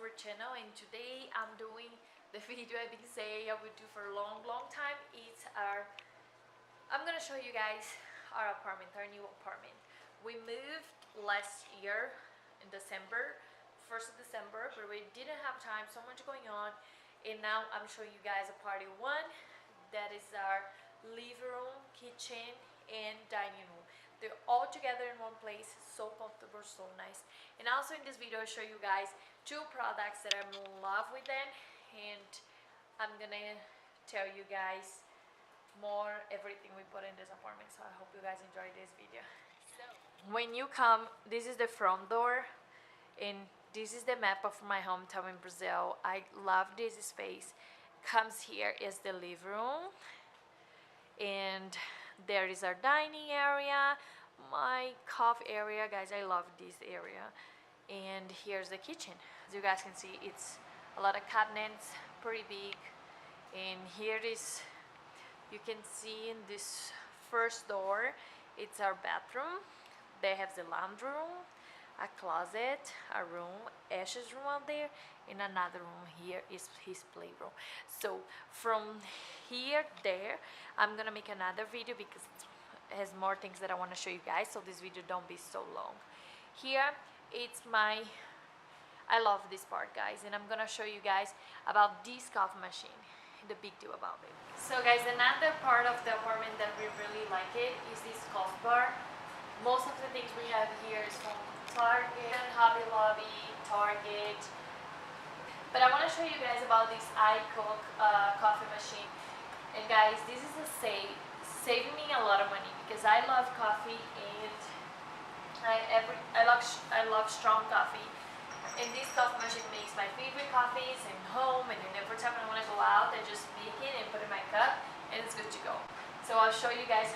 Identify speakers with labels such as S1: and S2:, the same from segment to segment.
S1: to our channel, and today I'm doing the video I've been saying I would do for a long time. I'm gonna show you guys our apartment, our new apartment. We moved last year in December, 1st of December, but we didn't have time, so much going on, and now I'm showing you guys a party one. That is our living room, kitchen, and dining room. They're all together in one place, so comfortable, so nice. And also in this video I'll show you guys two products that I'm in love with them, and I'm gonna tell you guys more everything we put in this apartment. So I hope you guys enjoy this video. So when you come, this is the front door, and this is the map of my hometown in Brazil. I love this space. Comes here is the living room, and there is our dining area, my coffee area. Guys, I love this area. And here's the kitchen. As you guys can see, it's a lot of cabinets, pretty big. And here is, you can see in this first door, it's our bathroom. They have the laundry room, a closet, a room, Ash's room out there, and another room here is his playroom. So from here there, I'm gonna make another video because it has more things that I want to show you guys, so this video don't be so long. Here it's I love this part, guys, and I'm gonna show you guys about this coffee machine, the big deal about it. So guys, another part of the apartment that we really like it is this coffee bar. Most of the things we have here is from Target, Hobby Lobby, Target. But I want to show you guys about this AICOOK coffee machine. And guys, this is saving me a lot of money because I love coffee, and I love strong coffee. And this coffee machine makes my favorite coffees in home, and then every time I want to go out, I just make it and put it in my cup, and it's good to go. So I'll show you guys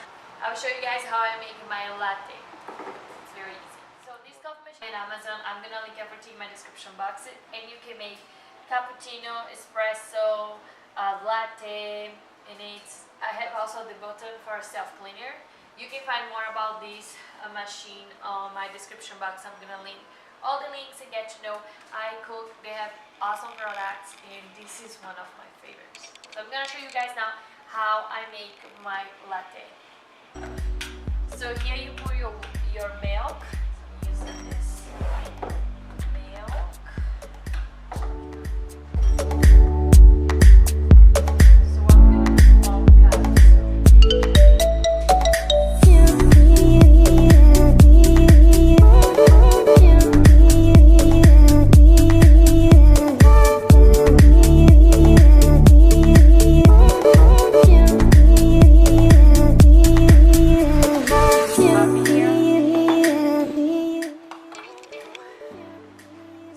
S1: how I make my latte. It's very easy. So this coffee machine on Amazon, I'm gonna link everything in my description box, and you can make cappuccino, espresso, latte, and I have also the button for self-cleaner. You can find more about this machine on my description box. I'm gonna link all the links and get to know AICOOK. They have awesome products, and this is one of my favorites. So I'm gonna show you guys now how I make my latte. So here you pour your milk.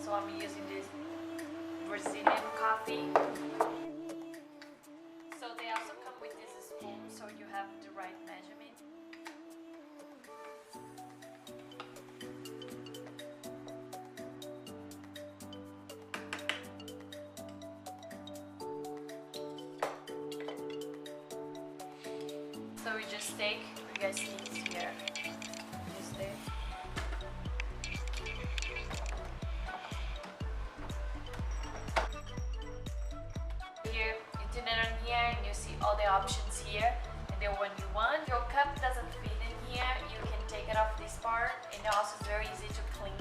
S1: So I'm using this milk. So we just take, you guys see it here, just take. Here, you turn it on here, and you see all the options here, and then when you want, your cup doesn't fit in here, you can take it off this part, and also it's very easy to clean.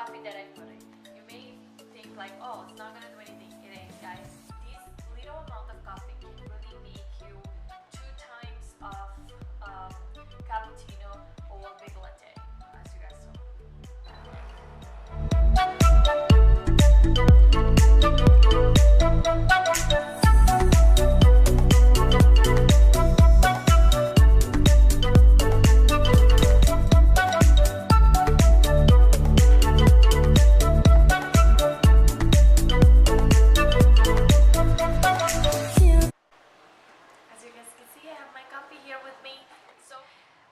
S1: coffee that I put in. You may think like, oh, it's not gonna do anything. It is, guys. This little amount of coffee can really make you 2 times of cappuccino or a big latte, as you guys saw.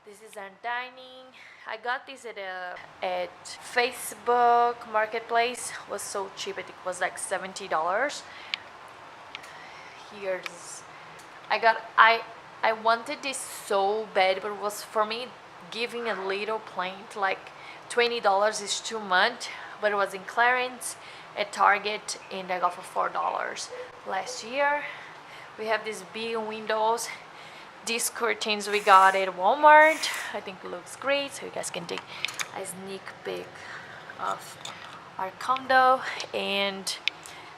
S1: This is our dining. I got this at Facebook Marketplace. It was so cheap. I think it was like $70. Here's I wanted this so bad, but it was for me giving a little plant like $20 is too much, but it was in clearance at Target and I got for $4 last year. We have these big windows. These curtains we got at Walmart. I think it looks great, so you guys can take a sneak peek of our condo. And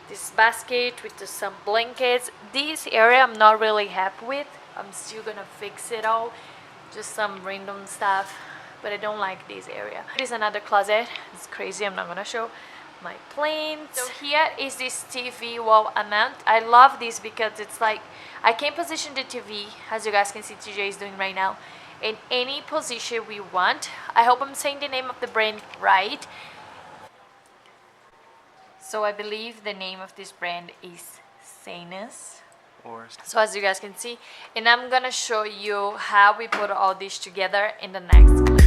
S1: this basket with some blankets. This area I'm not really happy with. I'm still gonna fix it all. Just some random stuff, but I don't like this area. There's another closet. It's crazy. I'm not gonna show my plants. So here is this TV wall mount. I love this because it's like I can position the TV, as you guys can see TJ is doing right now, in any position we want. I hope I'm saying the name of the brand right. So I believe the name of this brand is Sanus. So as you guys can see, and I'm gonna show you how we put all this together in the next clip.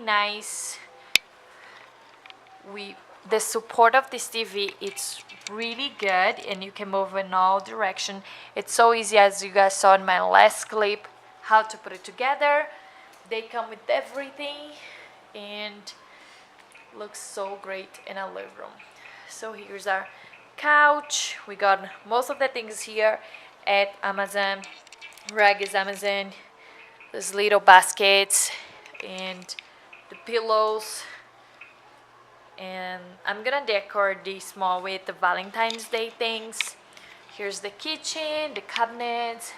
S1: Nice. The support of this TV, it's really good and you can move in all direction. It's so easy, as you guys saw in my last clip, how to put it together. They come with everything. and looks so great in our living room. So here's our couch. We got most of the things here at Amazon. Rag is Amazon. These little baskets and the pillows. And I'm gonna decor this small with the Valentine's Day things. Here's the kitchen, the cabinets.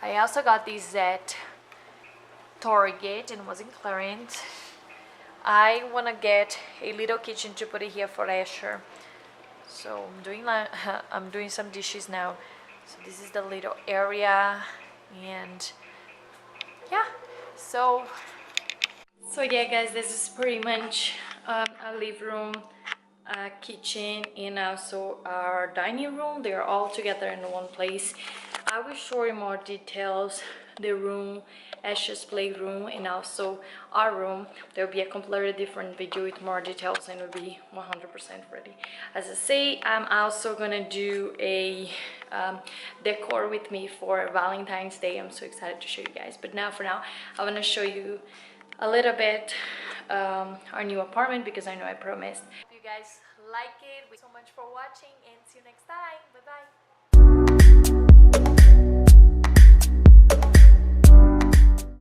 S1: I also got these at Target and was in clearance. I wanna get a little kitchen to put it here for Asher. So I'm doing some dishes now. So this is the little area, and yeah. So yeah, guys, this is pretty much our living room, kitchen, and also our dining room. They're all together in one place. I will show you more details, the room, Ash's playroom, and also our room. There will be a completely different video with more details, and will be 100% ready. As I say, I'm also gonna do a decor with me for Valentine's Day. I'm so excited to show you guys. But now, for now, I want to show you a little bit our new apartment, because I know I promised. If you guys like it, thank you so much for watching, and see you next time. Bye bye.